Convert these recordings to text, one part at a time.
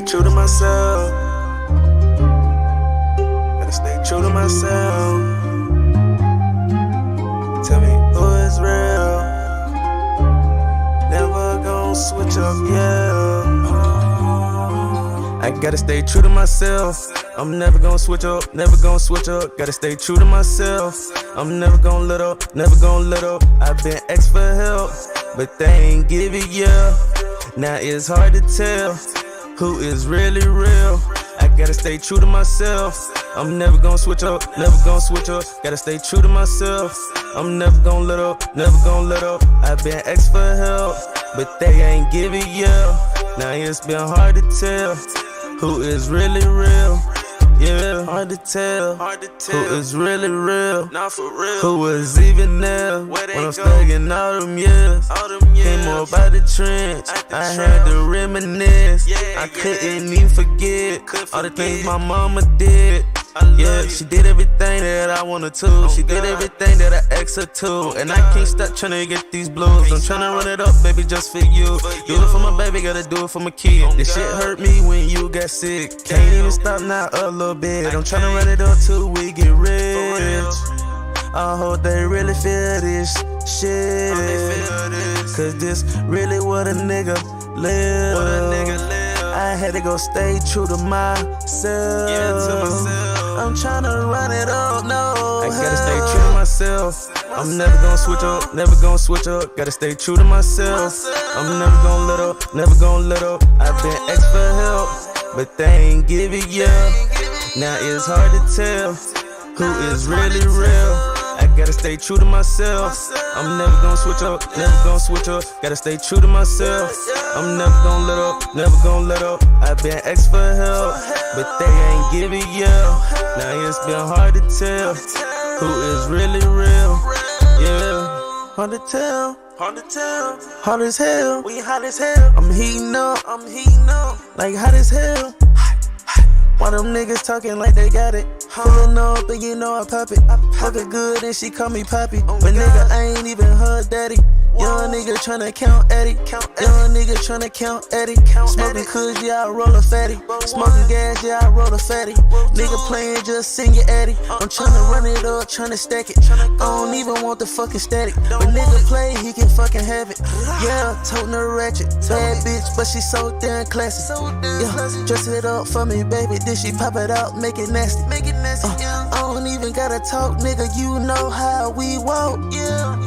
true to myself. Gotta stay true to myself. Tell me who is real. Never gon' switch up, yeah. I gotta stay true to myself. I'm never gonna switch up, never gonna switch up. Gotta stay true to myself. I'm never gonna let up, never gonna let up. I've been asked for help, but they ain't give it, yeah. Now it's hard to tell who is really real. I gotta stay true to myself. I'm never gonna switch up, never gonna switch up. Gotta stay true to myself. I'm never gonna let up, never gonna let up. I've been asked for help, but they ain't give it, yeah. Now it's been hard to tell who is really real. Yeah, hard to tell who is really real. Not for real. Who was even there when I'm stuck in all them years. Came up by the trench, I had to reminisce. I couldn't even forget all the things my mama did. Yeah, she did everything that I wanted to. She did everything that I asked her to. And I can't stop trying to get these blues. I'm trying to run it up, baby, just for you. Do it for my baby, gotta do it for my kid. This shit hurt me when you got sick. Can't even stop now a little bit. I'm trying to run it up till we get rich. I hope they really feel this shit. Cause this really what a nigga live. I had to go stay true to myself. I'm tryna run it up, no. I gotta stay true to myself. I'm never gonna switch up, never gonna switch up. Gotta stay true to myself. I'm never gonna let up, never gonna let up. I've been asked for help, but they ain't give it, yeah. Now it's hard to tell who is really real. I gotta stay true to myself. I'm never gonna switch up, never gonna switch up. Gotta stay true to myself. I'm never gonna let up, never gonna let up. I've been asked for help, but they ain't give it, yeah. Now it's been hard to tell who is really real, yeah. Hard to tell, hard as hell. We hot as hell. I'm heating up, like hot as hell. Why them niggas talking like they got it? Pulling up and you know I pop it. Looking good and she call me poppy. But nigga, I ain't even her daddy. Young nigga tryna count Eddie. Young nigga tryna count Eddie. Smoking kush, yeah, I roll a fatty. Smoking gas, yeah, I roll a fatty. Nigga playing, just sing it, Eddie. I'm tryna run it up, tryna stack it. I don't even want the fucking static. But nigga play, he can fucking have it. Yeah, toting her ratchet. Bad bitch, but she so damn classy. Yeah, dress it up for me, baby. Then she pop it out, make it nasty. I don't even gotta talk, nigga. You know how we walk.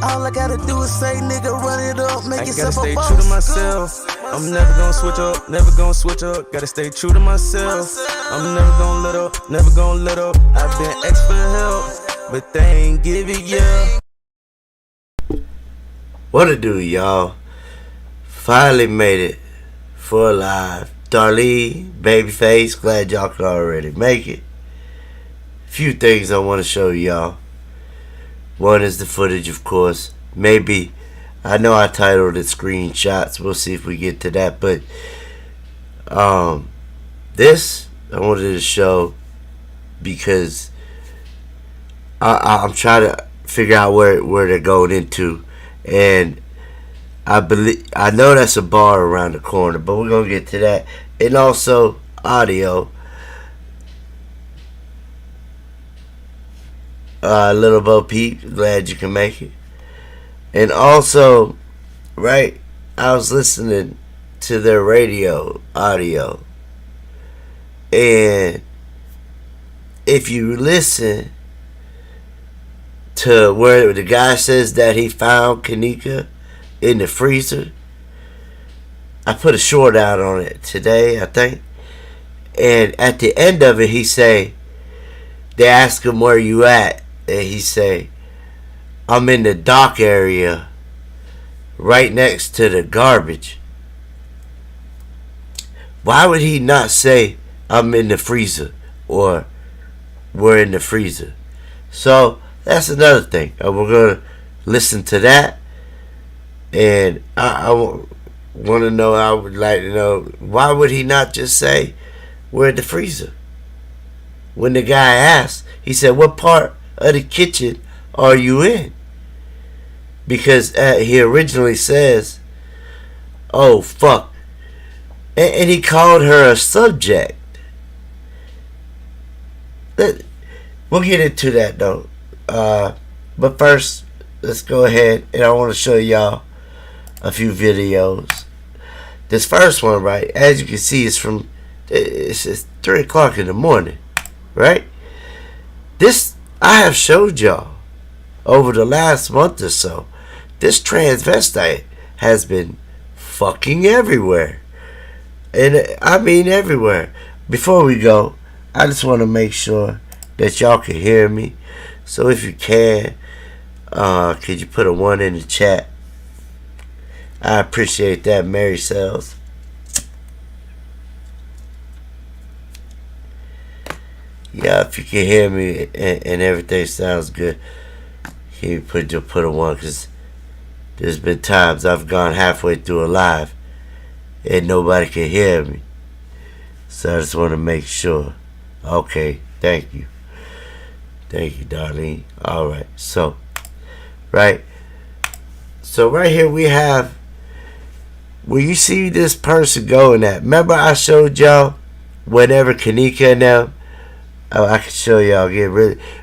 All I gotta do is say, nigga, run it up, make yourself a boss. I gotta stay true to myself. I'm never gonna switch up, never gonna switch up. Gotta stay true to myself. I'm never gonna let up, never gonna let up. I've been asked for help, but they ain't give it, yeah. What it do, y'all? Finally made it for live. Darlene, Babyface, glad y'all could already make it. Few things I want to show y'all. One is the footage, of course. Maybe, I know I titled it screenshots. We'll see if we get to that. But this I wanted to show because I'm trying to figure out where they're going into, and I know that's a bar around the corner, but we're gonna get to that. And also audio. Little Bo Peep, glad you can make it. And also, right, I was listening to their radio audio, and if you listen to where the guy says that he found Kenneka in the freezer, I put a short out on it today, I think, and at the end of it he say, they ask him where you at, and he say, I'm in the dock area right next to the garbage. Why would he not say I'm in the freezer or we're in the freezer? So that's another thing. We're going to listen to that, and I want to know, I would like to know, why would he not just say we're in the freezer? When the guy asked, he said, what part of the kitchen are you in? Because he originally says, oh fuck, and he called her a subject. We'll get into that though. But first, let's go ahead, and I want to show y'all a few videos. This first one, right, as you can see, is from, it's 3 o'clock in the morning, right? This, I have showed y'all over the last month or so. This transvestite has been fucking everywhere. And I mean everywhere. Before we go, I just want to make sure that y'all can hear me. So if you can, could you put a 1 in the chat? I appreciate that, Mary Sells. Yeah, if you can hear me and everything sounds good, can you put a 1? Because there's been times I've gone halfway through a live and nobody can hear me. So I just want to make sure. Okay, thank you. Thank you, Darlene. Alright, so right here we have where you see this person going at. Remember I showed y'all whenever Kenneka and them, I can show y'all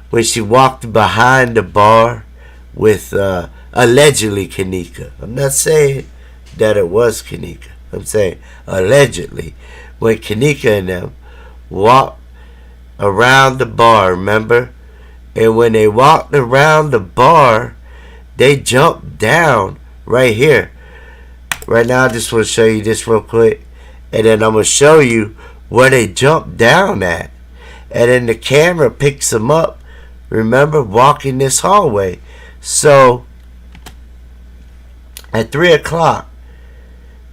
when she walked behind the bar with allegedly Kenneka. I'm not saying that it was Kenneka. I'm saying allegedly. When Kenneka and them walked around the bar, remember? And when they walked around the bar, they jumped down right here. Right now, I just want to show you this real quick. And then I'm going to show you where they jumped down at. And then the camera picks them up, remember, walking this hallway. So, at 3 o'clock,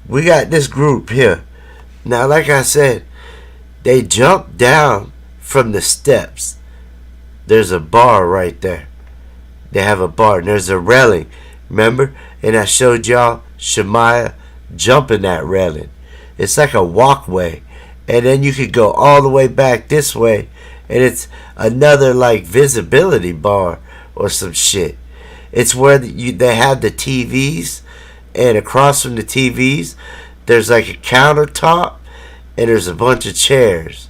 we got this group here. Now, like I said, they jumped down from the steps. There's a bar right there. They have a bar, and there's a railing, remember? And I showed y'all Shemaiah jumping that railing. It's like a walkway. And then you could go all the way back this way, and it's another like visibility bar or some shit. It's where they have the TVs, and across from the TVs there's like a countertop, and there's a bunch of chairs.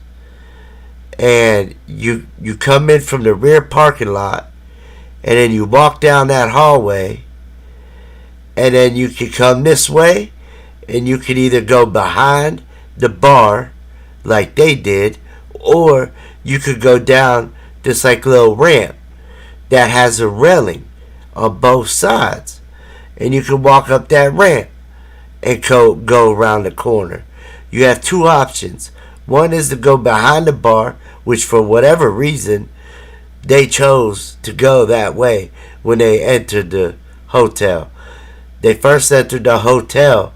And you come in from the rear parking lot, and then you walk down that hallway, and then you can come this way, and you can either go behind the bar like they did, or you could go down this like little ramp that has a railing on both sides, and you can walk up that ramp and go around the corner. You have two options. One is to go behind the bar, which for whatever reason they chose to go that way when they entered the hotel. They first entered the hotel,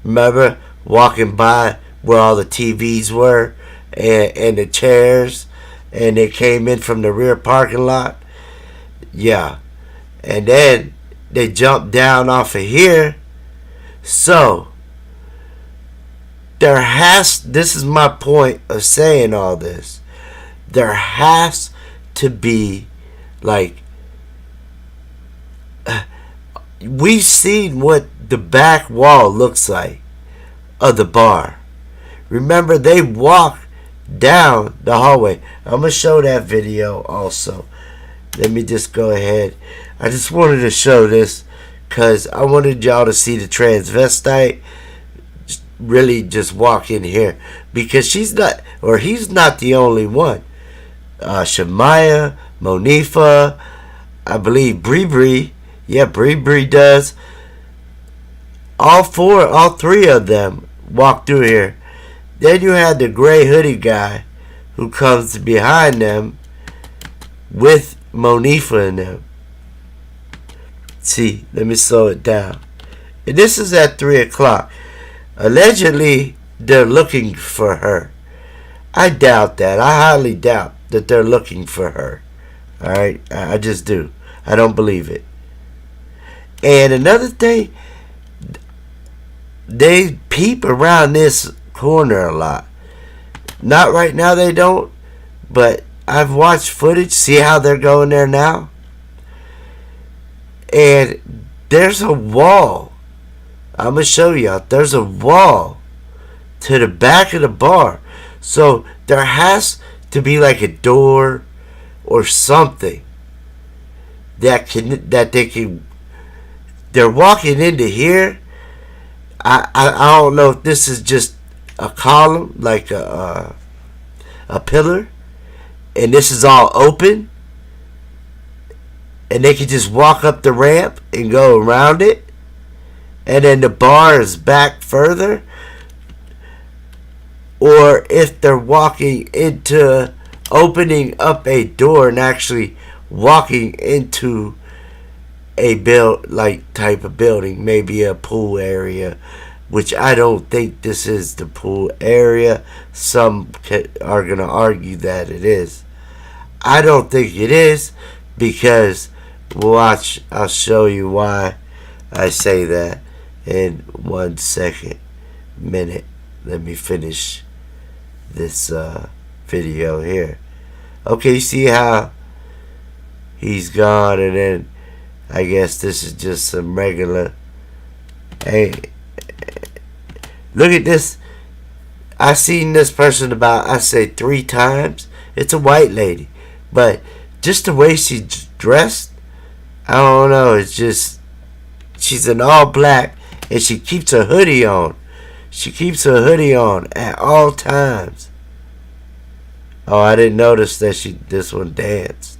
remember, walking by where all the TVs were and the chairs, and they came in from the rear parking lot. Yeah. And then they jumped down off of here. So this is my point of saying all this. There has to be like, we've seen what the back wall looks like of the bar. Remember, they walk down the hallway. I'm going to show that video also. Let me just go ahead. I just wanted to show this because I wanted y'all to see the transvestite really just walk in here, because he's not the only one. Shemaiah, Monifa, I believe Bree. Yeah, Bree does. All three of them walk through here. Then you have the gray hoodie guy who comes behind them with Monifa and them. See, let me slow it down. And this is at 3 o'clock. Allegedly, they're looking for her. I doubt that. I highly doubt that they're looking for her. Alright? I just do. I don't believe it. And another thing, they peep around this corner a lot. Not right now, they don't. But I've watched footage. See how they're going there now? And there's a wall. I'm going to show y'all. There's a wall to the back of the bar. So there has to be like a door or something that they're walking into here. I don't know if this is just a column, like a pillar, and this is all open, and they can just walk up the ramp and go around it, and then the bar is back further. Or if they're walking into opening up a door and actually walking into a type of building, maybe a pool area, which I don't think this is the pool area. Some are going to argue that it is. I don't think it is, because watch, I'll show you why I say that in 1 minute. Let me finish this video here. Okay, you see how he's gone, and then I guess this is just some regular. Hey, look at this. I seen this person about, I say 3 times. It's a white lady, but just the way she's dressed, I don't know. It's just, she's in all black, and she keeps her hoodie on. She keeps her hoodie on at all times. Oh, I didn't notice that this one danced.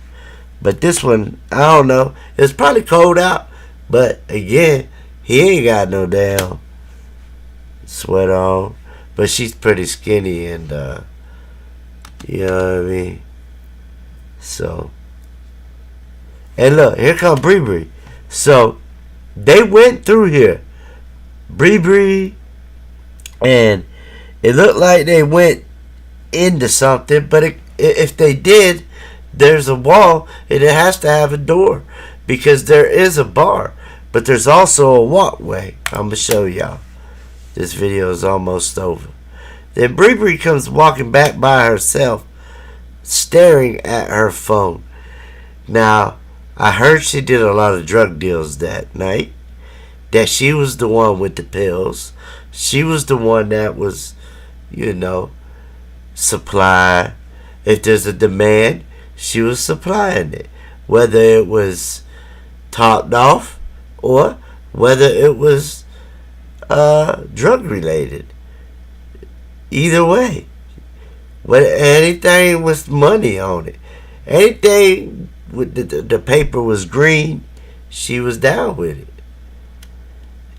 But this one, I don't know. It's probably cold out. But again, he ain't got no damn sweat on. But she's pretty skinny, and you know what I mean? So, and look, here come Bree Bree. So they went through here. Bree Bree, and it looked like they went into something, but if they did, there's a wall, and it has to have a door, because there is a bar, but there's also a walkway. I'm gonna show y'all. This video is almost over. Then Bree Bree comes walking back by herself, staring at her phone. Now, I heard she did a lot of drug deals that night, that she was the one with the pills. She was the one that was, supply. If there's a demand, she was supplying it. Whether it was topped off or whether it was drug related. Either way. Anything with money on it. Anything with the paper was green, she was down with it.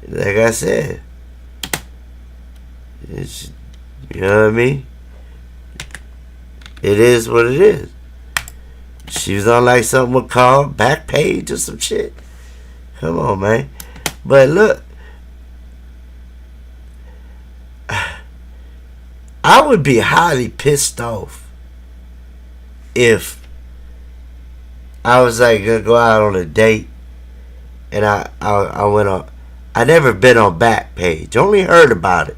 Like I said. You know what I mean? It is what it is. She was on like something called Backpage or some shit. Come on, man. But look, I would be highly pissed off if I was like gonna go out on a date, and I went on. I never been on Backpage. Only heard about it.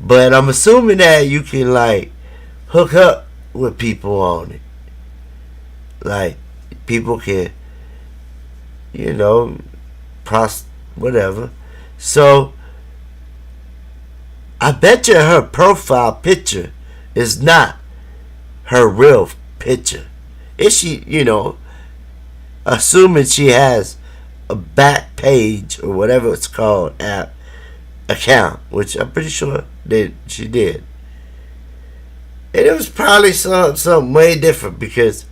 But I'm assuming that you can like hook up with people on it. Like people can, whatever. So I bet you her profile picture is not her real picture. Is she, assuming she has a back page or whatever it's called app account, which I'm pretty sure that she did. And it was probably something way different, because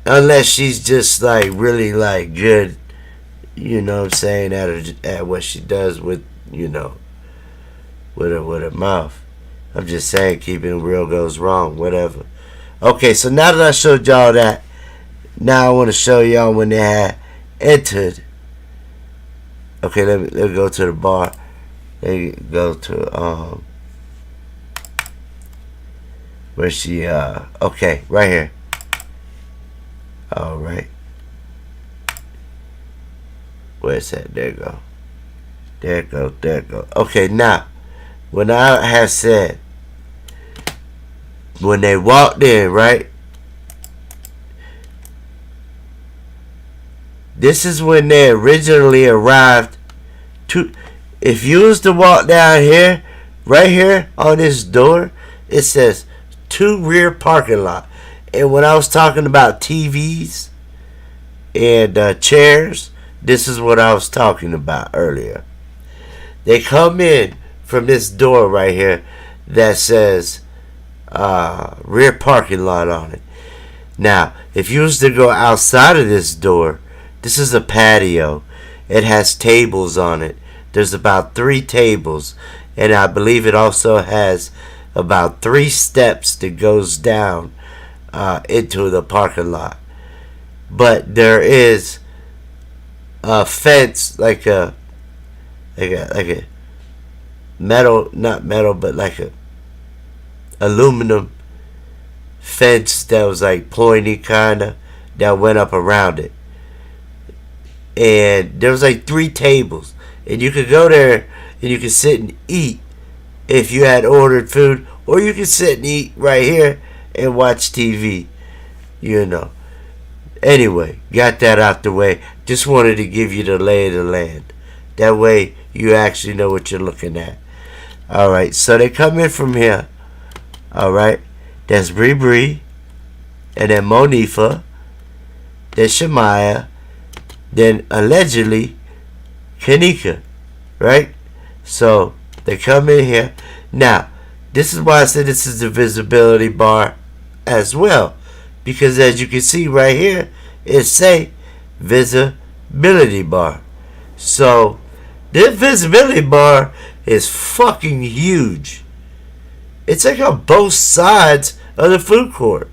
unless she's just like really like good, what I'm saying, at what she does with, with her mouth. I'm just saying, keeping real goes wrong, whatever. Okay, so now that I showed y'all that, now I want to show y'all when they had entered. Okay, let me go to the bar. They go to where she okay, right here. All right. Where's that? There it go. There it go. There it go. Okay, now when I had said when they walked in, right? This is when they originally arrived to. if you was to walk down here, right here on this door, it says 2 rear parking lot. And when I was talking about TVs and chairs, this is what I was talking about earlier. They come in from this door right here that says rear parking lot on it. Now, if you was to go outside of this door, this is a patio. It has tables on it. There's about 3 tables, and I believe it also has about 3 steps that goes down into the parking lot. But there is a fence, like a metal, not metal, but like a aluminum fence that was like pointy kinda, that went up around it. And there was like 3 tables, and you could go there and you could sit and eat if you had ordered food, or you could sit and eat right here and watch TV, you know. Anyway, got that out the way. Just wanted to give you the lay of the land. That way you actually know what you're looking at. Alright, so they come in from here. Alright, that's Bree Bree, and then Monifa, then Shemaya, then allegedly Kenneka, right? So they come in here. Now, this is why I said this is the visibility bar as well, because as you can see right here, it say visibility bar. So this visibility bar is fucking huge. It's like on both sides of the food court.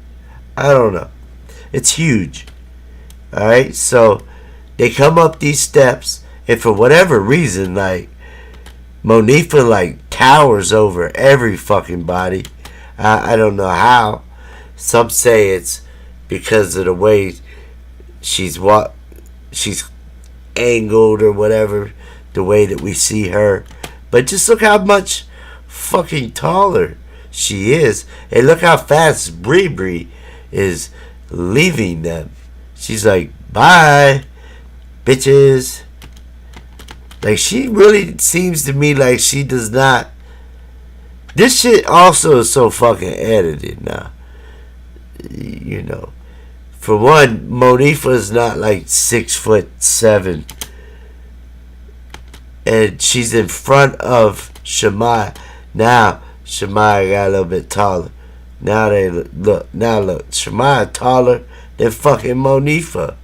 I don't know. It's huge. Alright, so they come up these steps, and for whatever reason, like, Monifa, like, towers over every fucking body. I don't know how. Some say it's because of the way she's angled or whatever, the way that we see her. But just look how much fucking taller she is, and look how fast Bree Bree is leaving them. She's like, bye, bitches. Like, she really seems to me like she does not. This shit also is so fucking edited now. You know, for one, Monifa is not like 6'7", and she's in front of Shemaya. Now Shemaya got a little bit taller. Now they look. Shemaya taller than fucking Monifa.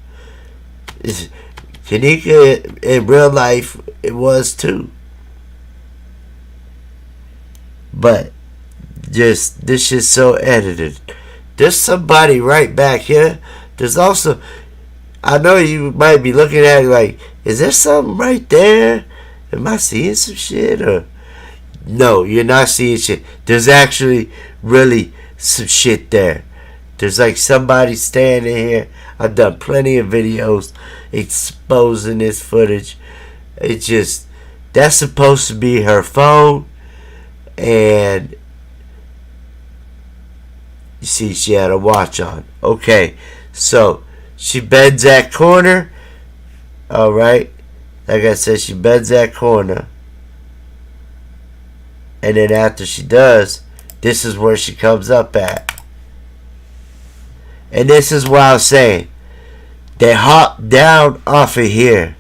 Kenneka in real life, it was too. But just this shit's so edited. There's somebody right back here. There's also, I know you might be looking at it like, is there something right there? Am I seeing some shit? Or no, you're not seeing shit. There's actually really some shit there. There's like somebody standing here. I've done plenty of videos exposing this footage. It's just, that's supposed to be her phone. And you see she had a watch on. Okay, so she bends that corner. Alright, like I said, she bends that corner. And then after she does, this is where she comes up at. And this is what I was saying. They hop down off of here.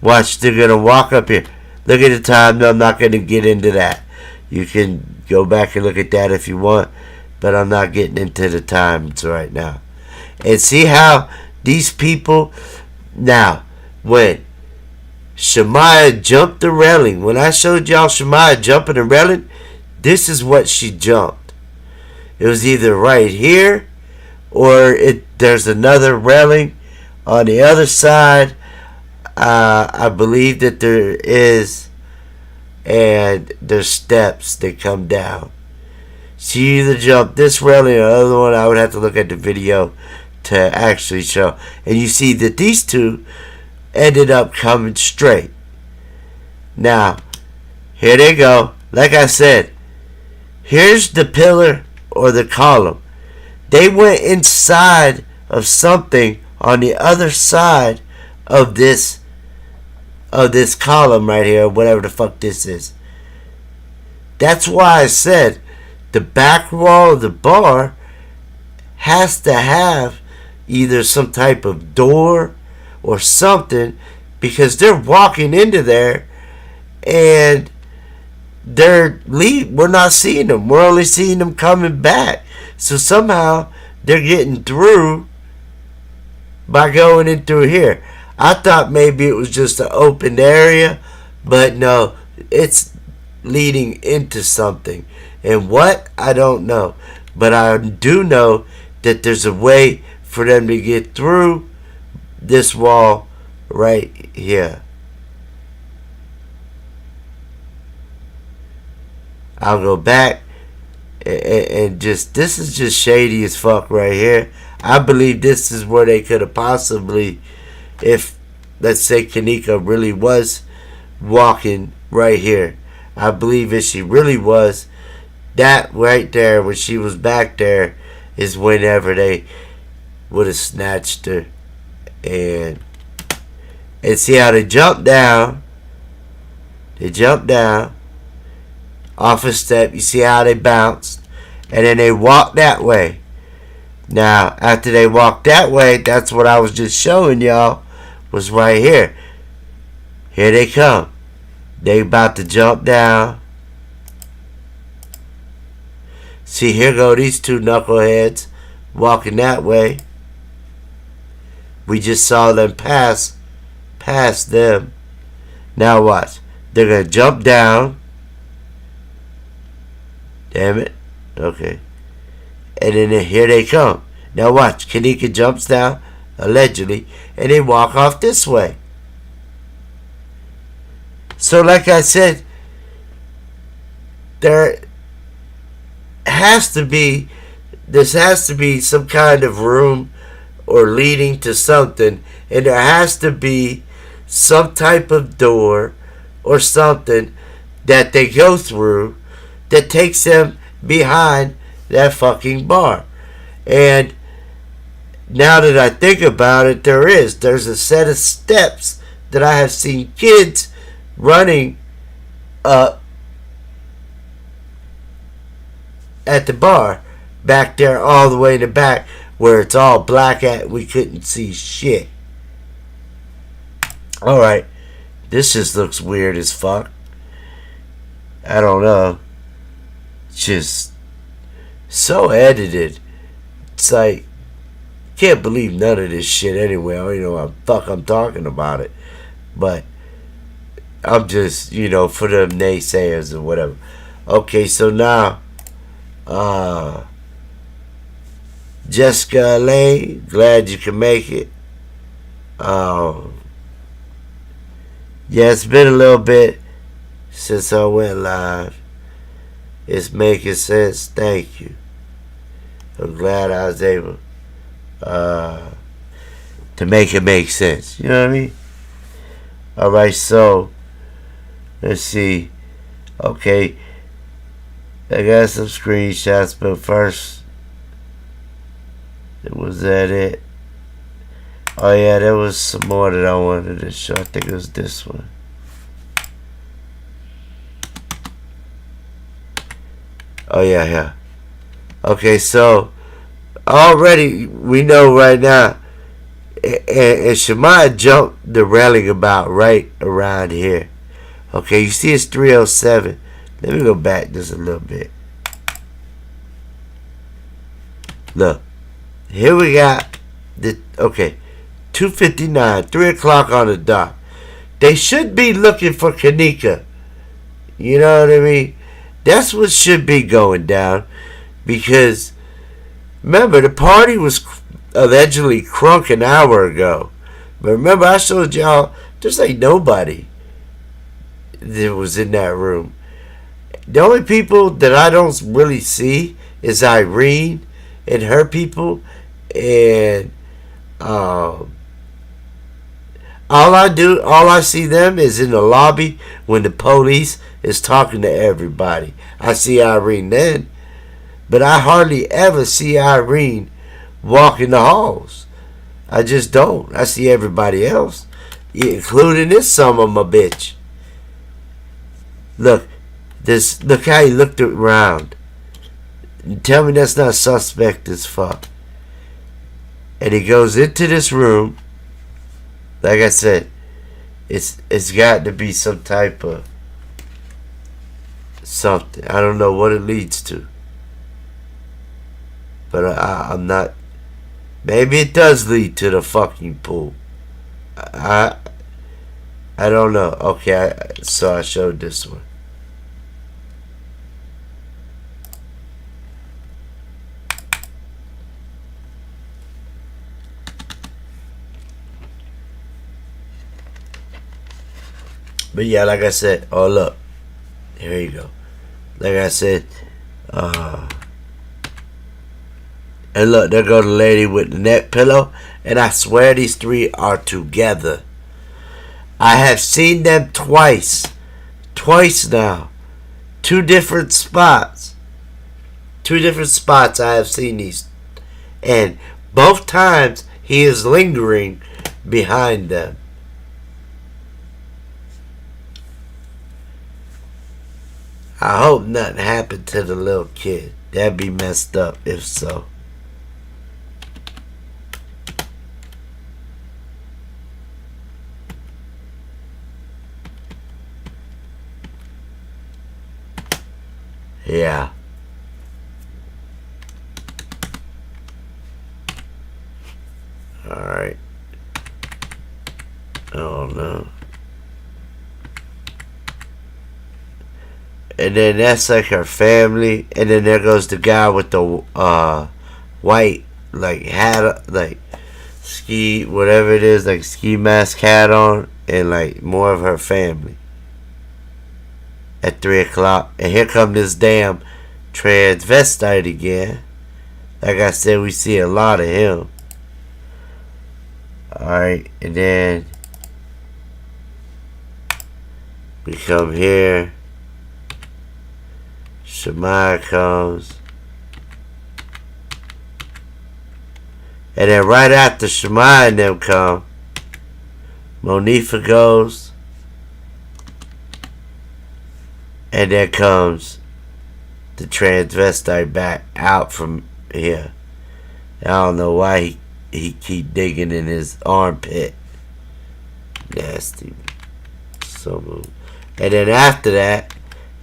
Watch, they're going to walk up here. Look at the time. No, I'm not going to get into that. You can go back and look at that if you want. But I'm not getting into the times right now. And see how these people... Now, when Shemaya jumped the railing, when I showed y'all Shemaya jumping the railing, this is what she jumped. It was either right here, or there's another railing on the other side. I believe that there is, and there's steps that come down. She either jumped this railing or the other one. I would have to look at the video to actually show. And you see that these two ended up coming straight. Now, here they go. Like I said, here's the pillar or the column. They went inside of something on the other side of this of this column right here, whatever the fuck this is. That's why I said the back wall of the bar has to have either some type of door or something, because they're walking into there and we're not seeing them. We're only seeing them coming back. So somehow they're getting through by going in through here. I thought maybe it was just an open area, but no, it's leading into something. And what? I don't know. But I do know that there's a way for them to get through this wall right here. I'll go back and just, this is just shady as fuck right here. I believe this is where they could have possibly, if let's say Kenneka really was walking right here, I believe if she really was, that right there when she was back there is whenever they would have snatched her. And see how they jumped down. They jumped down off a step. You see how they bounced, and then they walked that way. Now after they walked that way, that's what I was just showing y'all, was right here. Here they come. They about to jump down. See, here go these two knuckleheads walking that way. We just saw them pass them. Now watch. They're going to jump down. Damn it. Okay. And then here they come. Now watch. Kenneka jumps down, allegedly, and they walk off this way. So like I said, there has to be some kind of room or leading to something, and there has to be some type of door or something that they go through that takes them behind that fucking bar. And now that I think about it, there's a set of steps that I have seen kids running up at the bar back there, all the way in the back where it's all black at, we couldn't see shit. Alright, this just looks weird as fuck. I don't know. Just so edited. It's like, can't believe none of this shit anyway. I don't even know what the fuck I'm talking about it. But I'm just, for them naysayers or whatever. Okay, so now Jessica Lane, glad you can make it. Yeah, it's been a little bit since I went live. It's making sense. Thank you. I'm glad I was able to make it make sense. You know what I mean? Alright, so let's see. Okay, I got some screenshots, but first, was that it? Oh yeah, there was some more that I wanted to show. I think it was this one. Oh yeah. Okay, so already we know right now, and Shemaya jumped the railing about right around here. Okay, you see it's 307. Let me go back just a little bit. Look, here we got the 2:59, 3 o'clock on the dot. They should be looking for Kenneka. You know what I mean? That's what should be going down, because remember, the party was allegedly crunk an hour ago. But remember, I showed y'all there's like nobody that was in that room. The only people that I don't really see is Irene and her people, and all I see them is in the lobby when the police is talking to everybody. I see Irene then, but I hardly ever see Irene walk in the halls. I just don't. I see everybody else. including this son of a bitch. Look how he looked around. Tell me that's not suspect as fuck. And he goes into this room. Like I said, it's got to be some type of something. I don't know what it leads to. But I'm not. Maybe it does lead to the fucking pool. I don't know. Okay, so I showed this one. But yeah, like I said, oh look, here you go. Like I said, and look, there go the lady with the neck pillow, and I swear these three are together. I have seen them twice now, two different spots I have seen these, and both times he is lingering behind them. I hope nothing happened to the little kid. That'd be messed up if so. Yeah. Alright. Oh no. And then that's like her family. And then there goes the guy with the white like hat, like ski, whatever it is, like ski mask hat on, and like more of her family. At 3 o'clock. And here come this damn transvestite again. Like I said, we see a lot of him. Alright, and then we come here. Shemaya comes. And then right after Shemaya and them come, Monifa goes. And then comes the transvestite back out from here. I don't know why he keep digging in his armpit. Nasty. So, and then after that,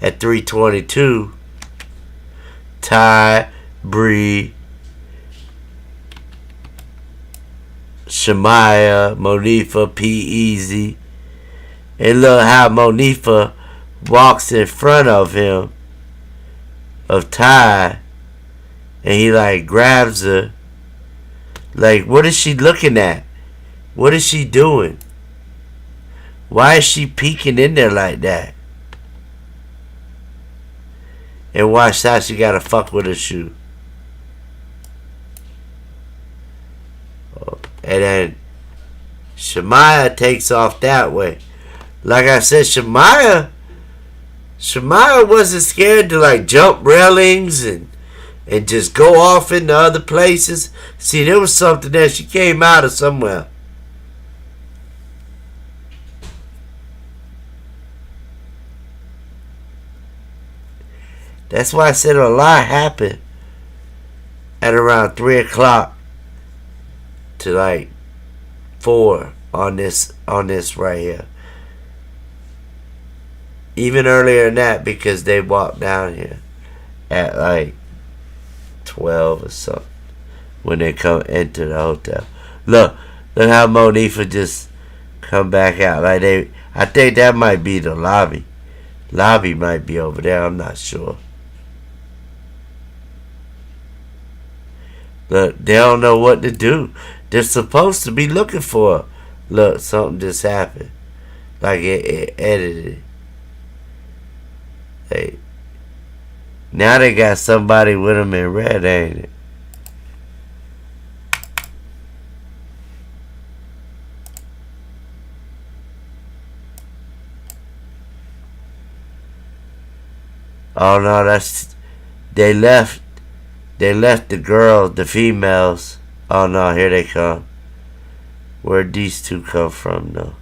at 3:22, Ty, Bree, Shemaya, Monifa, P-Easy. And look how Monifa walks in front of him, of Ty, and he like grabs her. Like, what is she looking at? What is she doing? Why is she peeking in there like that? And watch how she gotta fuck with her shoe. And then Shemaya takes off that way. Like I said, Shemaya wasn't scared to like jump railings and just go off into other places. See, there was something there. She came out of somewhere. That's why I said a lot happened at around 3 o'clock to like 4 on this right here. Even earlier than that, because they walked down here at like 12 or something when they come enter the hotel. Look how Monifa just come back out. Like I think that might be the lobby. Lobby might be over there. I'm not sure. Look, they don't know what to do. They're supposed to be looking for her. Look, something just happened. Like it edited. Hey, now they got somebody with them in red, ain't it? Oh no, they left the girls, the females. Oh no, here they come. Where'd these two come from though?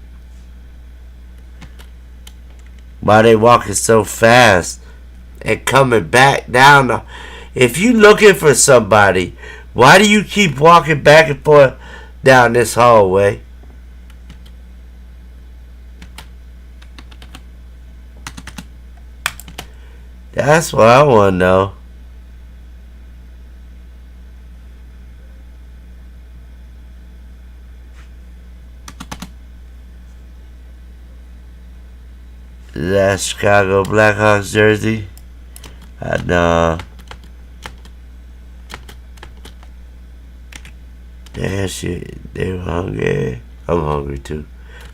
Why they walking so fast and coming back down? If you looking for somebody, why do you keep walking back and forth down this hallway? That's what I want to know. That Chicago Blackhawks jersey. I know. Damn shit. They were hungry. I'm hungry too.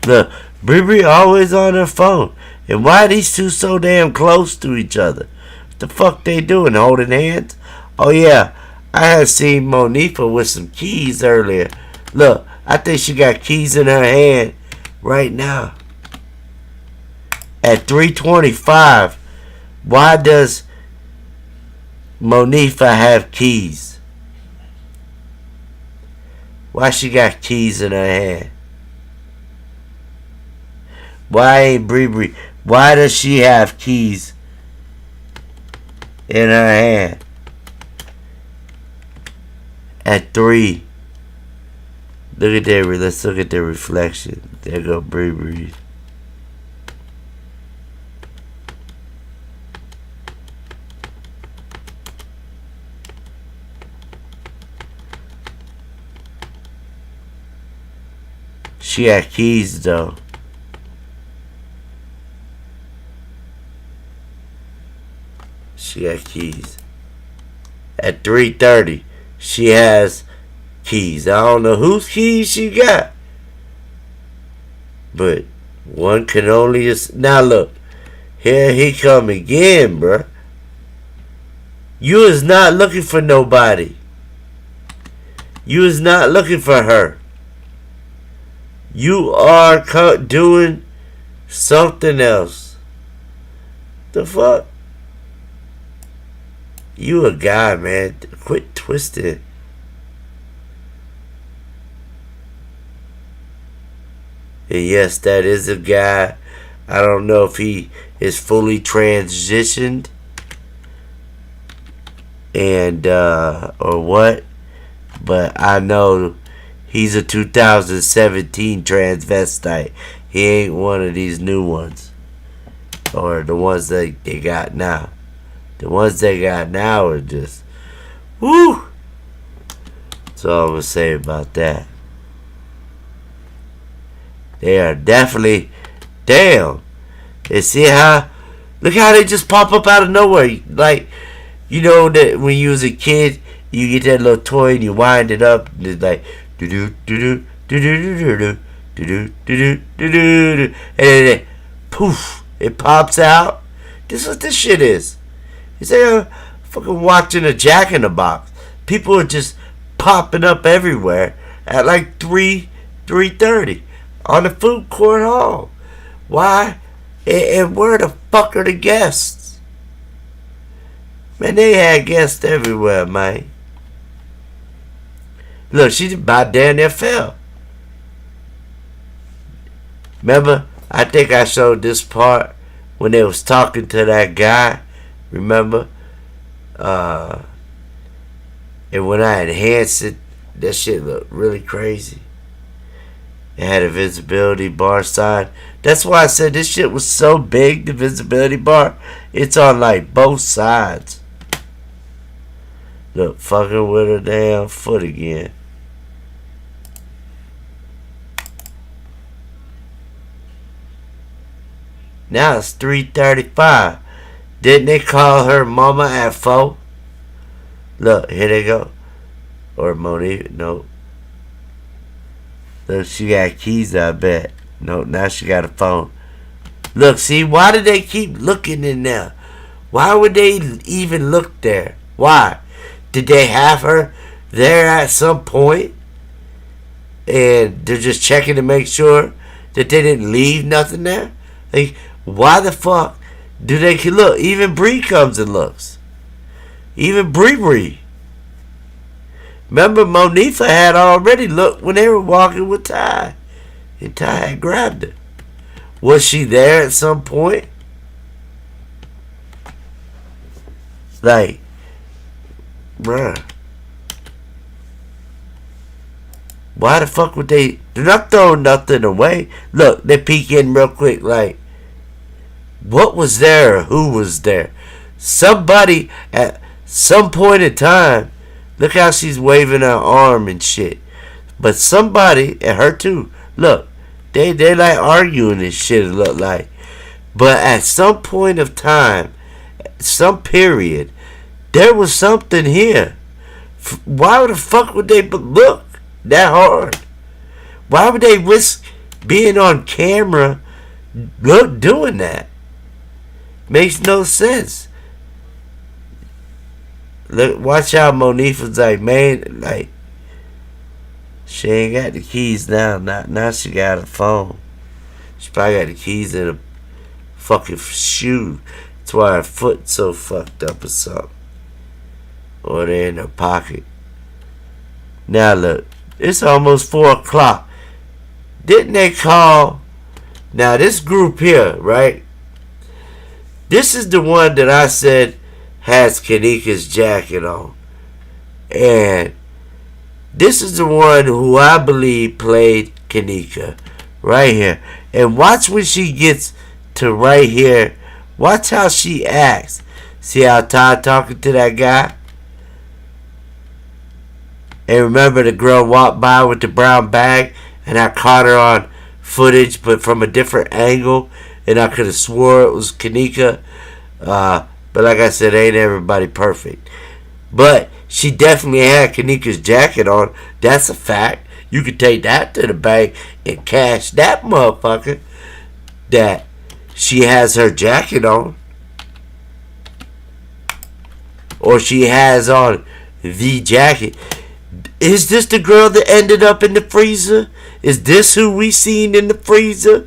Look, Bree always on her phone. And why are these two so damn close to each other? What the fuck they doing? Holding hands? Oh yeah, I had seen Monifa with some keys earlier. Look, I think she got keys in her hand right now. At 3:25, why does Monifa have keys? Why she got keys in her hand? Why ain't Bree? Why does she have keys in her hand? At 3. Look at that. Let's look at the reflection. There go Bree. She had keys though. She had keys. At 3:30, she has keys. I don't know whose keys she got, but one can only. Now look, here he come again, bruh. You is not looking for nobody. You is not looking for her. You are doing something else. The fuck? You a guy, man. Quit twisting. And yes, that is a guy. I don't know if he is fully transitioned and or what, but I know he's a 2017 transvestite. He ain't one of these new ones. Or the ones that they got now. The ones they got now are just... Woo! That's all I'm going to say about that. They are definitely... Damn! And see how... Look how they just pop up out of nowhere. Like, you know that when you was a kid, you get that little toy and you wind it up. And it's like... And then poof, it pops out. This is what this shit is. It's like fucking watching a Jack in the Box. People are just popping up everywhere at like 3:30 on the Foodcourt hall. Why? And where the fuck are the guests? Man, they had guests everywhere, man. Look, she about damn near fell. Remember, I think I showed this part when they was talking to that guy. Remember? And when I enhanced it, that shit looked really crazy. It had a visibility bar sign. That's why I said this shit was so big, the visibility bar. It's on like both sides. Look, fucking with her damn foot again. Now it's 3:35. Didn't they call her mama at 4? Look, here they go. Or Monique, no. Look, she got keys, I bet. No, now she got a phone. Look, see, why did they keep looking in there? Why would they even look there? Why? Did they have her there at some point? And they're just checking to make sure that they didn't leave nothing there? Like, why the fuck do they look? Even Bree comes and looks. Even Bree. Remember, Monifa had already looked when they were walking with Ty. And Ty had grabbed her. Was she there at some point? Like, bruh. Why the fuck would they? They're not throwing nothing away. Look, they peek in real quick. Like, what was there? Who was there? Somebody at some point in time. Look how she's waving her arm and shit. But somebody, and her too. Look, they like arguing and shit. It look like. But at some point of time, some period, there was something here. Why the fuck would they look that hard? Why would they risk being on camera doing that? Makes no sense. Look, watch how Monique was like, man, like, she ain't got the keys now. Now she got a phone. She probably got the keys in a fucking shoe. That's why her foot's so fucked up or something. Or they're in her pocket. Now look, it's almost 4 o'clock. Didn't they call? Now this group here, right? This is the one that I said has Kenneka's jacket on. And this is the one who I believe played Kenneka. Right here. And watch when she gets to right here. Watch how she acts. See how Todd talking to that guy? And remember the girl walked by with the brown bag, and I caught her on footage, but from a different angle, and I could have swore it was Kenneka. But like I said, ain't everybody perfect. But she definitely had Kenneka's jacket on. That's a fact. You could take that to the bank and cash that motherfucker that she has her jacket on. Or she has on the jacket. Is this the girl that ended up in the freezer? Is this who we seen in the freezer?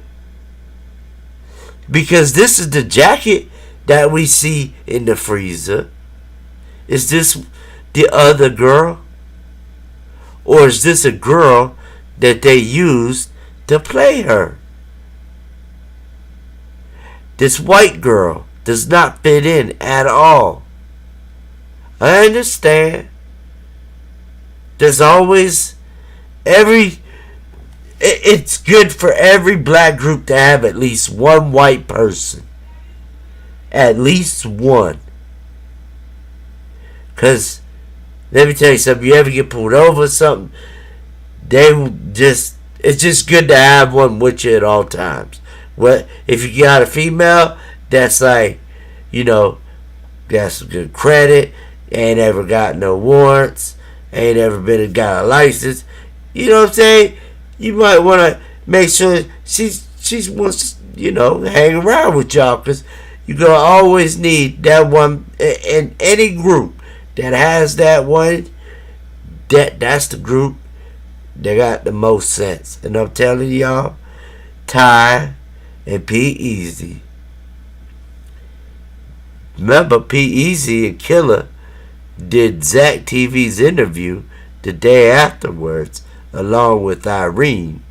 Because this is the jacket that we see in the freezer. Is this the other girl? Or is this a girl that they used to play her? This white girl does not fit in at all. I understand. There's always it's good for every black group to have at least one white person. At least one. Because, let me tell you something, you ever get pulled over or something, it's just good to have one with you at all times. What if you got a female that's like, got some good credit, ain't ever got no warrants, ain't ever got a license, you know what I'm saying? You might want to make sure she wants hang around with y'all, because you're going to always need that one in any group that has that one. That's the group that got the most sense. And I'm telling y'all, Ty and P-Eazy. Remember, P-Eazy and Killer did Zach TV's interview the day afterwards, along with Irene.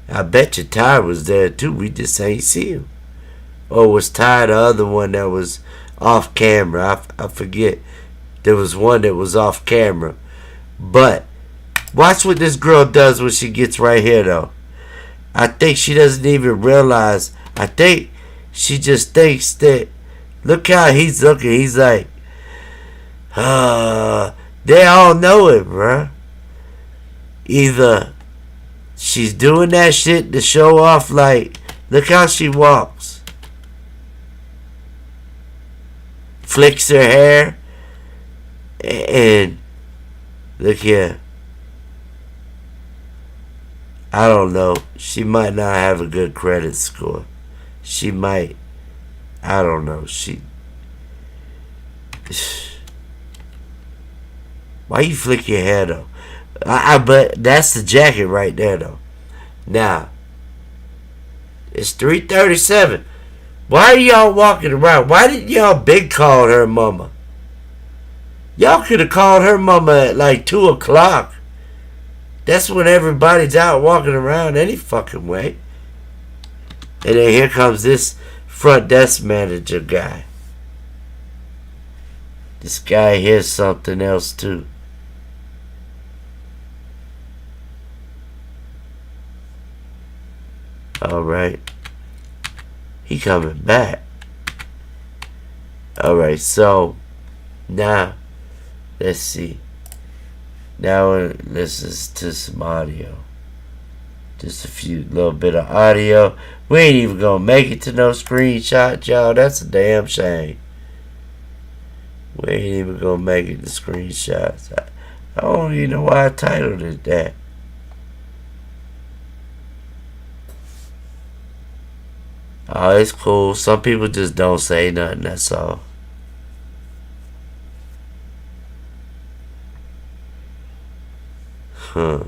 I bet you Ty was there too. We just ain't see him. Or was Ty the other one that was off camera? I forget. There was one that was off camera. But watch what this girl does when she gets right here, though. I think she doesn't even realize. I think she just thinks that. Look how he's looking. He's like, they all know it, bruh. Either she's doing that shit to show off, like, look how she walks. Flicks her hair. And look here. I don't know. She might not have a good credit score. She might. I don't know. Why you flick your hair though? But that's the jacket right there though. Now, it's 3:37. Why are y'all walking around? Why didn't y'all big call her mama? Y'all could have called her mama at like 2 o'clock. That's when everybody's out walking around any fucking way. And then here comes this front desk manager guy. This guy hears something else too. Alright. He coming back. Alright, so now let's see. Now let's listen to some audio. Just a little bit of audio. We ain't even gonna make it to no screenshot, y'all. That's a damn shame. We ain't even gonna make it to screenshots. I don't even know why I titled it that. Oh, it's cool. Some people just don't say nothing, that's all. Huh.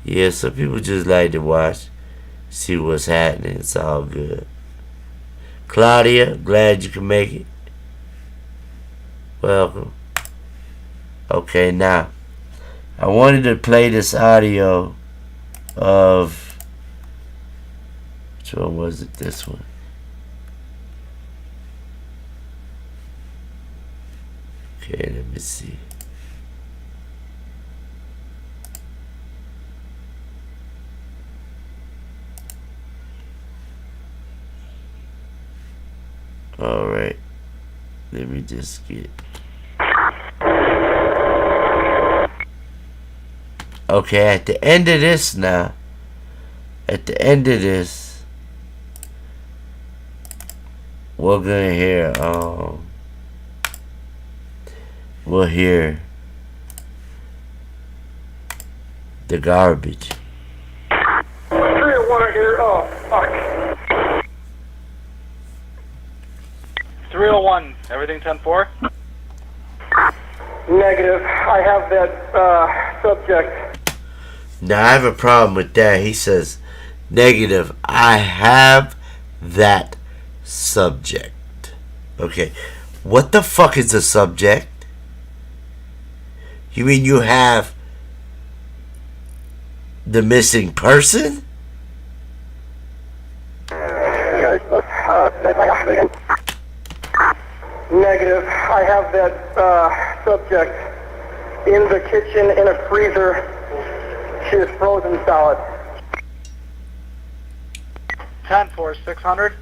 Yeah, some people just like to watch, see what's happening. It's all good. Claudia, glad you can make it. Welcome. Okay, now, I wanted to play this audio of, which one was it? This one. Okay, let me see. Alright, let me just get. Okay, at the end of this now, we're gonna hear, we'll hear the garbage. 301 here, oh, fuck. 301, everything 10-4? Negative, I have that, subject. Now, I have a problem with that. He says, negative, I have that subject. Okay, what the fuck is a subject? You mean you have the missing person? Negative, I have that, subject in the kitchen in a freezer. She is frozen solid. 10-4, 600.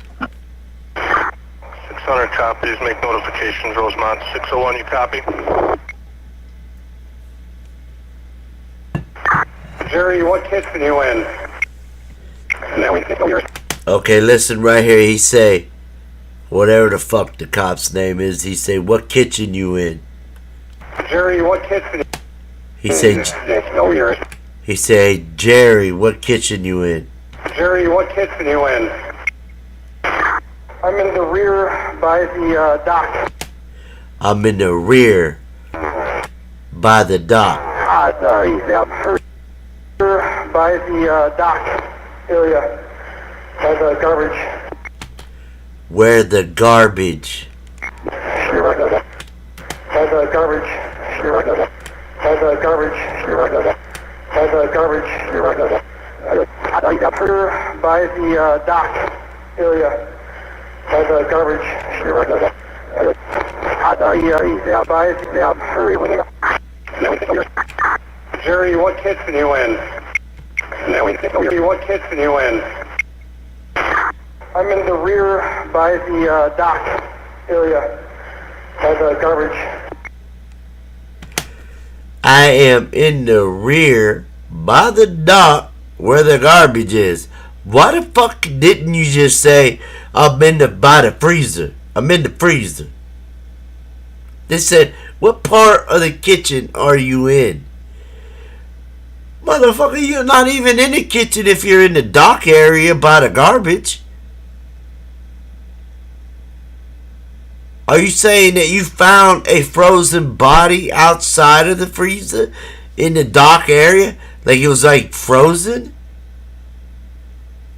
600 copies, make notifications, Rosemont. 601, you copy? Jerry, what kitchen you in? Okay, listen right here. He say, whatever the fuck the cop's name is, he say, what kitchen you in? Jerry, what kitchen? He say, Jerry, what kitchen you in? Jerry, what kitchen you in? I'm in the rear by the dock. I'm in the rear by the dock. Sorry, by the dock area, by the garbage. Where the garbage? By the garbage. By the garbage. By the garbage. By the dock area, by the garbage. Jerry, what kitchen you in? Jerry, what kitchen you in? I'm in the rear by the dock area, by the garbage. I am in the rear by the dock where the garbage is. Why the fuck didn't you just say I'm by the freezer? I'm in the freezer. They said, what part of the kitchen are you in? Motherfucker, you're not even in the kitchen if you're in the dock area by the garbage. Are you saying that you found a frozen body outside of the freezer in the dock area? Like it was like frozen?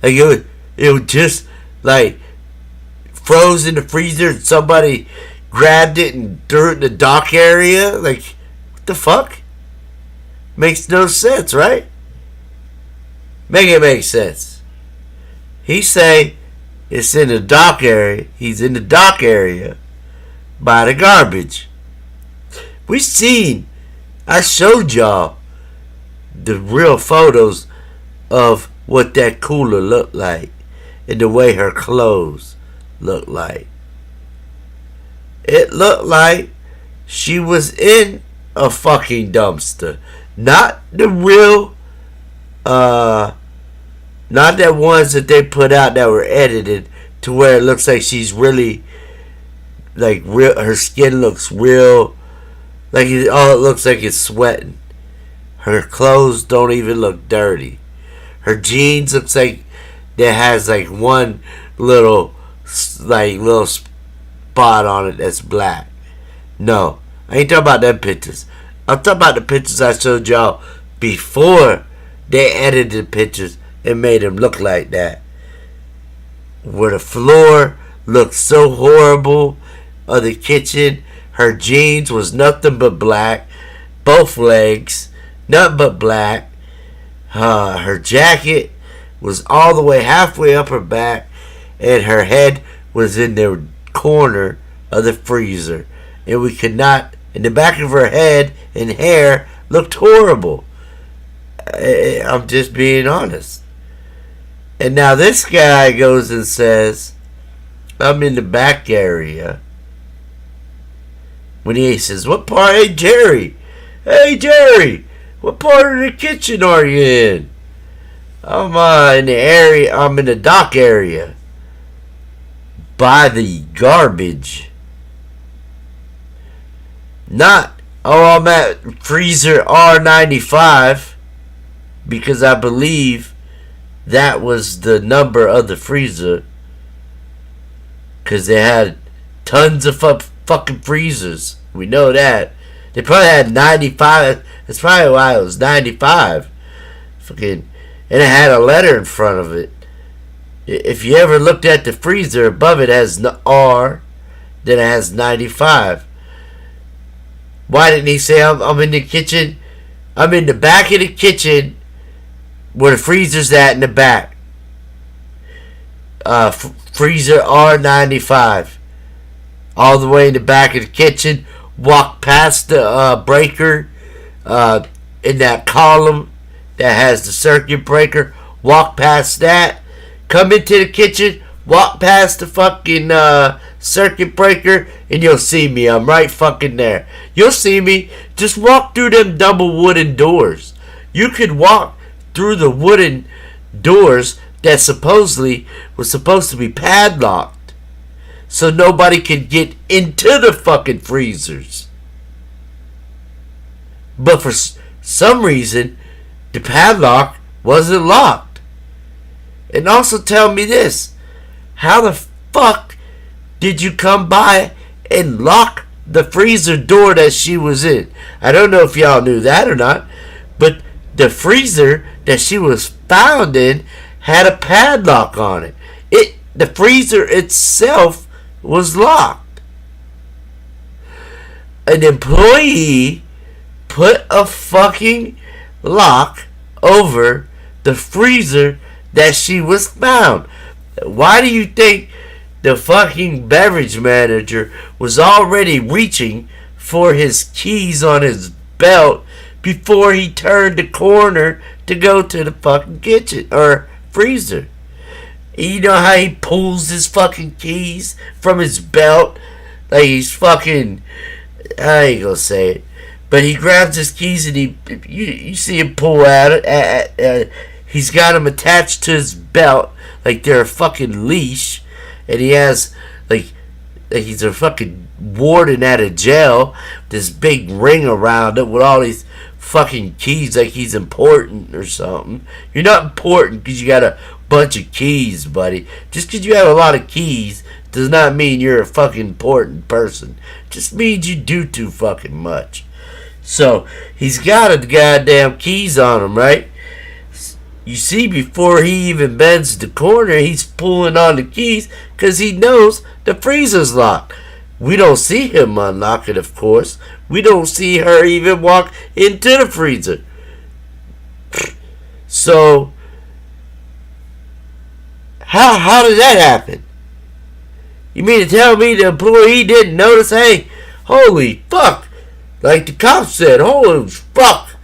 Like it was just like froze in the freezer and somebody grabbed it and threw it in the dock area? Like, what the fuck? Makes no sense, right? Make it make sense. He say it's in the dock area. He's in the dock area by the garbage. I showed y'all the real photos of what that cooler looked like and the way her clothes looked like. It looked like she was in a fucking dumpster. Not the real, not the ones that they put out that were edited to where it looks like she's really, like, real. Her skin looks real, like it looks like it's sweating. Her clothes don't even look dirty. Her jeans looks like that has like one little spot on it that's black. No, I ain't talking about them pictures. I'm talking about the pictures I showed y'all before they edited the pictures and made them look like that. Where the floor looked so horrible of the kitchen. Her jeans was nothing but black. Both legs, nothing but black. Her jacket was all the way halfway up her back, and her head was in the corner of the freezer. And we could not, in the back of her head and hair looked horrible. I'm just being honest. And now this guy goes and says, I'm in the back area. When he says, what part? Hey Jerry, what part of the kitchen are you in? I'm in the area, I'm in the dock area. By the garbage. I'm at freezer R95, because I believe that was the number of the freezer, because they had tons of fucking freezers. We know that. They probably had 95. That's probably why it was 95. Fucking, and it had a letter in front of it. If you ever looked at the freezer, above it has R, then it has 95. Why didn't he say I'm in the kitchen? I'm in the back of the kitchen where the freezer's at in the back. Freezer R95. All the way in the back of the kitchen. Walk past the breaker in that column that has the circuit breaker. Walk past that. Come into the kitchen. Walk past the fucking circuit breaker, and you'll see me. I'm right fucking there. You'll see me. Just walk through them double wooden doors. You could walk through the wooden doors that supposedly was supposed to be padlocked, so nobody could get into the fucking freezers. But for some reason, the padlock wasn't locked. And also tell me this. How the fuck did you come by and lock the freezer door that she was in? I don't know if y'all knew that or not, but the freezer that she was found in had a padlock on it. The freezer itself was locked. An employee put a fucking lock over the freezer that she was found. Why do you think the fucking beverage manager was already reaching for his keys on his belt before he turned the corner to go to the fucking kitchen or freezer? You know how he pulls his fucking keys from his belt? Like he's fucking, I ain't gonna say it, but he grabs his keys and you see him pull out it. He's got them attached to his belt like they're a fucking leash, and he has like he's a fucking warden at a jail. This big ring around it with all these fucking keys, like he's important or something. You're not important because you got a bunch of keys, buddy. Just because you have a lot of keys does not mean you're a fucking important person. Just means you do too fucking much. So he's got the goddamn keys on him, right? You see, before he even bends the corner, he's pulling on the keys because he knows the freezer's locked. We don't see him unlock it, of course. We don't see her even walk into the freezer. So, how did that happen? You mean to tell me the employee didn't notice? Hey, holy fuck. Like the cop said, holy fuck.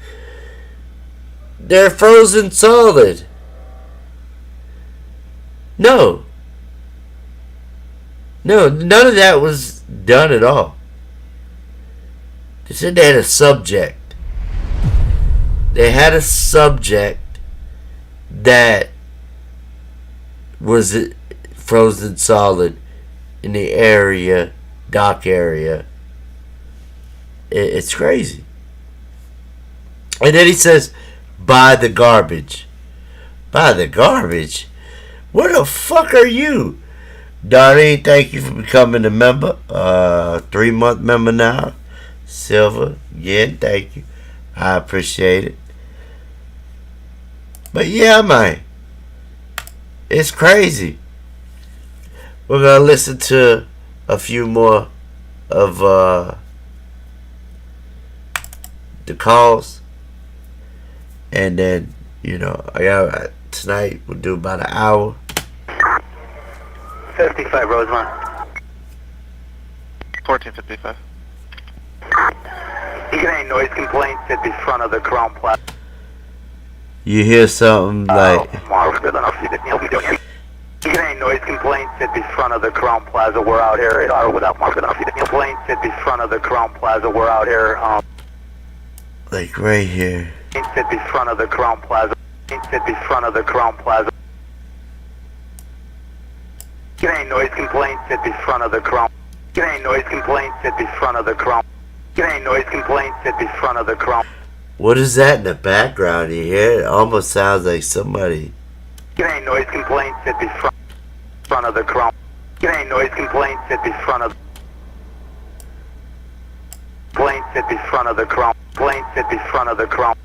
They're frozen solid. No. No, none of that was done at all. They said they had a subject. They had a subject that was frozen solid in the area, dock area. It's crazy. And then he says, buy the garbage. Buy the garbage? Where the fuck are you? Darlene, thank you for becoming a member. 3-month member now. Silver, again, thank you. I appreciate it. But yeah, man. It's crazy. We're going to listen to a few more of the calls. And then, you know, tonight we'll do about an hour. 55 Rosemont. 1455. You get any noise complaints at the front of the Crown Plaza? You hear something like... You get any noise complaints at the front of the Crown Plaza? We're out here. Without complaints at the front of the Crown Plaza. We're out here. Like right here. At the front of the Crown Plaza. At the front of the Crown Plaza. Get any noise complaints at the front of the Crown? Get any noise complaints at the front of the Crown? Get any noise complaints at the front of the Crown? What is that in the background you hear? It almost sounds like somebody. Get any noise complaints at the front of the Crown? Get any noise complaints at the front of complaints at the front of the Crown? Complaints at the front of the Crown?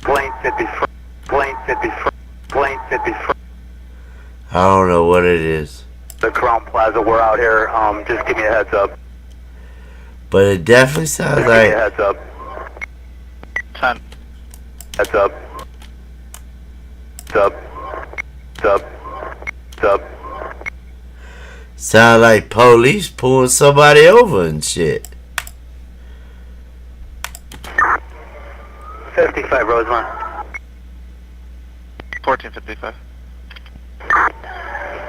Complaints at the front? Complaints at the front? Complaints at the front? I don't know what it is. The Crown Plaza, we're out here. Just give me a heads up. But it definitely sounds Give me a like... heads up. 10. Heads up. Heads up. Heads up. Heads up. Sound like police pulling somebody over and shit. 55 Rosemont. 1455.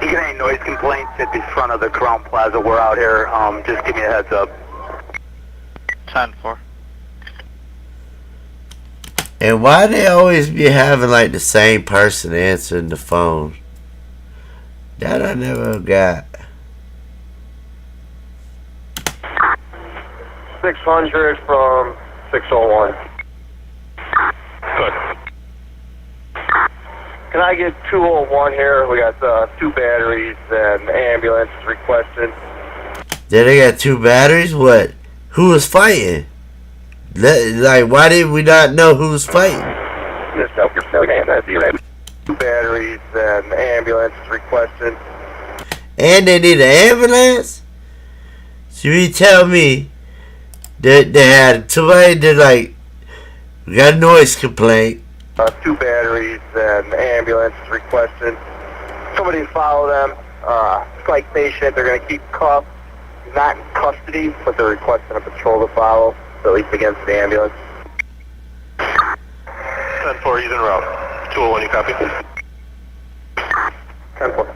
You get any noise complaints at the front of the Crown Plaza? We're out here. Just give me a heads up. 10-4. And why they always be having like the same person answering the phone? That I never got. 600 from 601. Good. Can I get 201 here? We got 2 batteries and ambulance requested. Then they got 2 batteries? What? Who was fighting? Like, why did we not know who was fighting? 2 batteries and ambulance requested. And they need an ambulance? So you tell me that they had somebody that like got a noise complaint. 2 batteries and ambulance requested. Somebody follow them. Strike patient. They're going to keep cuffed. Not in custody, but they're requesting a patrol to follow, so at least against the ambulance. 10-4, he's en route. 201, you copy? 10-4.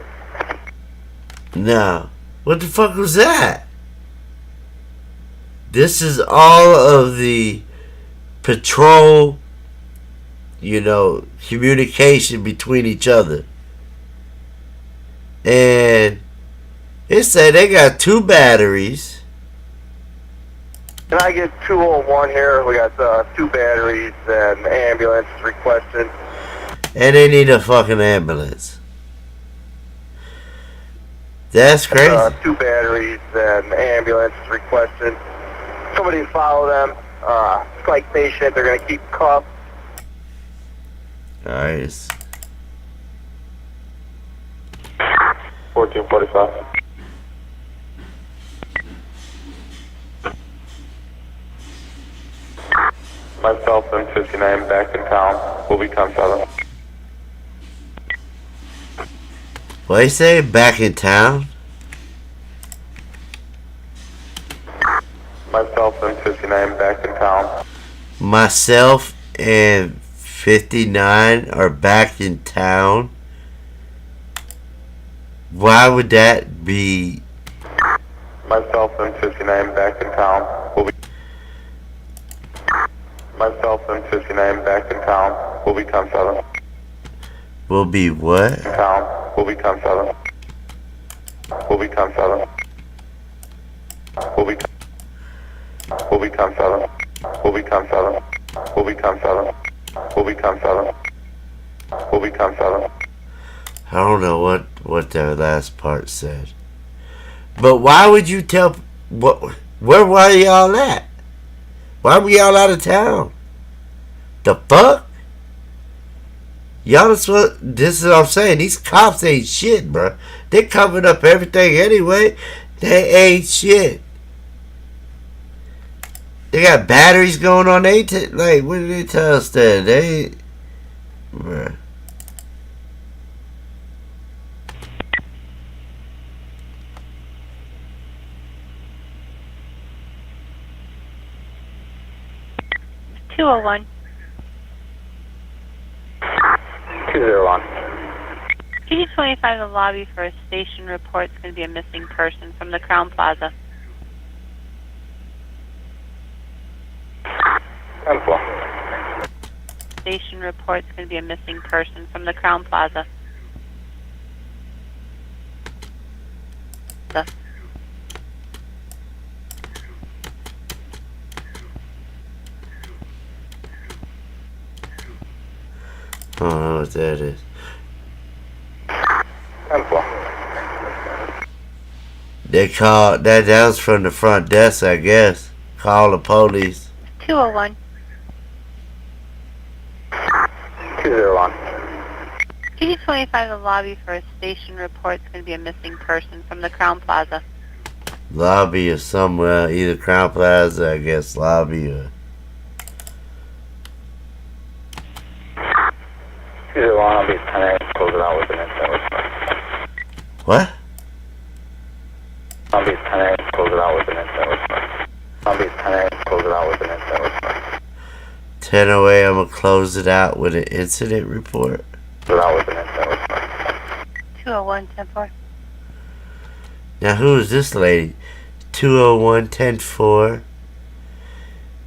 No. What the fuck was that? This is all of the patrol, you know, communication between each other. And it said they got 2 batteries. Can I get 201 here? We got 2 batteries and ambulance requested. And they need a fucking ambulance. That's crazy. 2 batteries and ambulance requested. Somebody follow them. Strike patient. They're going to keep cuffed. Nice. 1445. Myself and 59 back in town. Will be come southern. What you say? Back in town? myself and 59 are back in town. Why would that be? Myself and 59 back in town. Myself and 59 back in town. Will be 10-7. Will be what? In town. Will be 10-7. Will be 10-7. Will be 10-7. Will be 10-7. Will be 10-7. Will be 10-7. Will be 10-7. I don't know what that last part said. But why would you tell? Where were y'all at? Why were y'all out of town? The fuck? Y'all this is what I'm saying. These cops ain't shit, bro. They covered up everything anyway. They ain't shit. They got batteries going on. Like, what did they tell us that? They, bruh. $201. 201. PD25, the lobby for a station report's going to be a missing person from the Crown Plaza. 10-4. Station report's going to be a missing person from the Crown Plaza. I don't know what that is. 10-4. They called that was from the front desk, I guess. Call the police. 201. 201. PD25, the lobby for a station report's going to be a missing person from the Crown Plaza. Lobby or somewhere, either Crown Plaza, I guess, lobby or. 201, I'll be 10-8, close it out with an instant. What? I'll be 10-8, close it out with an instant. I'll be 10-8, close it out with an instant. 10:08, I'm gonna close it out with an incident report. Close it out with an instant. 201, 10-4. Now, who is this lady? 201 10-4.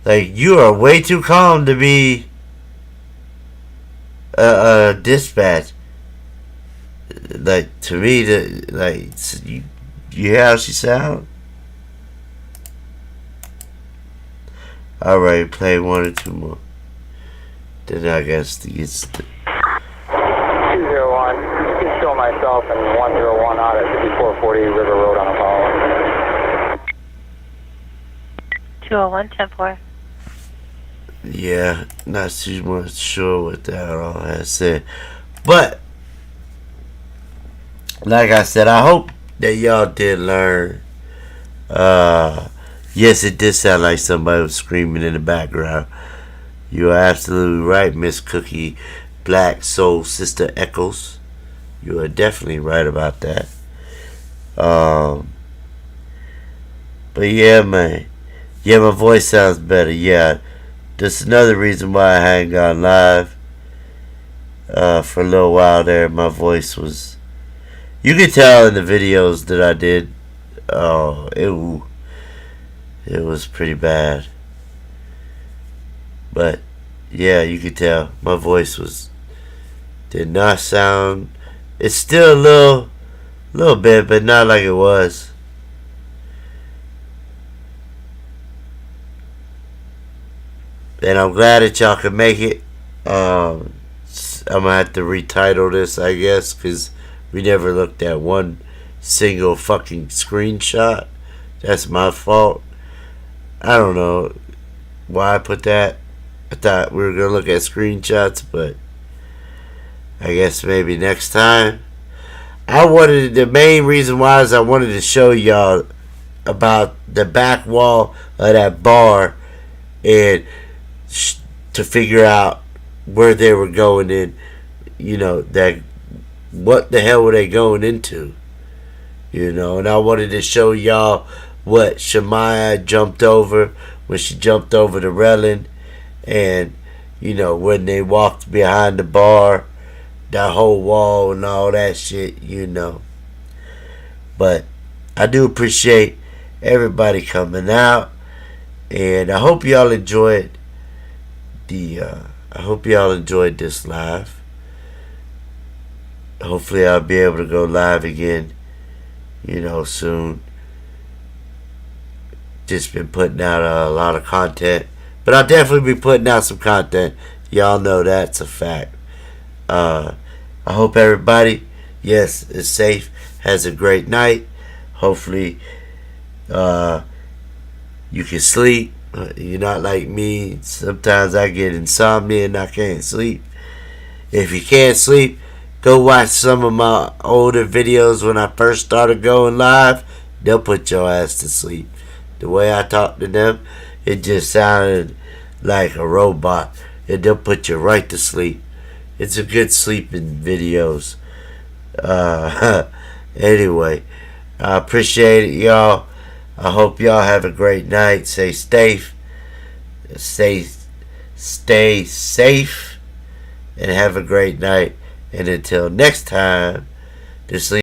Like, you are way too calm to be dispatch. Like, to me, you hear how she sound? Alright, play one or two more. Then I guess it's 201, you can show myself and 101 out at 5440 River Road on Apollo. 201, 10-4. yeah, not too much sure what that all has said. But like I said, I hope that y'all did learn. Yes, it did sound like somebody was screaming in the background. You are absolutely right, Miss Cookie Black Soul Sister Echoes. You are definitely right about that. But yeah, man. Yeah, my voice sounds better. Yeah, that's another reason why I hadn't gone live for a little while there. My voice was, you can tell in the videos that I did. It was pretty bad. But yeah, you could tell my voice did not sound. It's still a little bit, but not like it was. And I'm glad that y'all could make it. I'm gonna have to retitle this, I guess, because we never looked at one single fucking screenshot. That's my fault. I don't know why I put that. I thought we were gonna look at screenshots, but I guess maybe next time. The main reason why is I wanted to show y'all about the back wall of that bar and to figure out where they were going in, that what the hell were they going into, and I wanted to show y'all what Shemaya jumped over when she jumped over the railing, And, you know, when they walked behind the bar, that whole wall and all that shit, you know. But I do appreciate everybody coming out, and I hope y'all enjoyed this live. Hopefully I'll be able to go live again, you know, soon. Just been putting out a lot of content, but I'll definitely be putting out some content. Y'all know that's a fact. I hope everybody, yes, is safe, has a great night. Hopefully you can sleep. You're not like me. Sometimes I get insomnia and I can't sleep. If you can't sleep, go watch some of my older videos when I first started going live. They'll put your ass to sleep. The way I talk to them, it just sounded like a robot. And they'll put you right to sleep. It's a good sleeping videos. Anyway, I appreciate it, y'all. I hope y'all have a great night. Stay safe. Stay safe. And have a great night. And until next time, this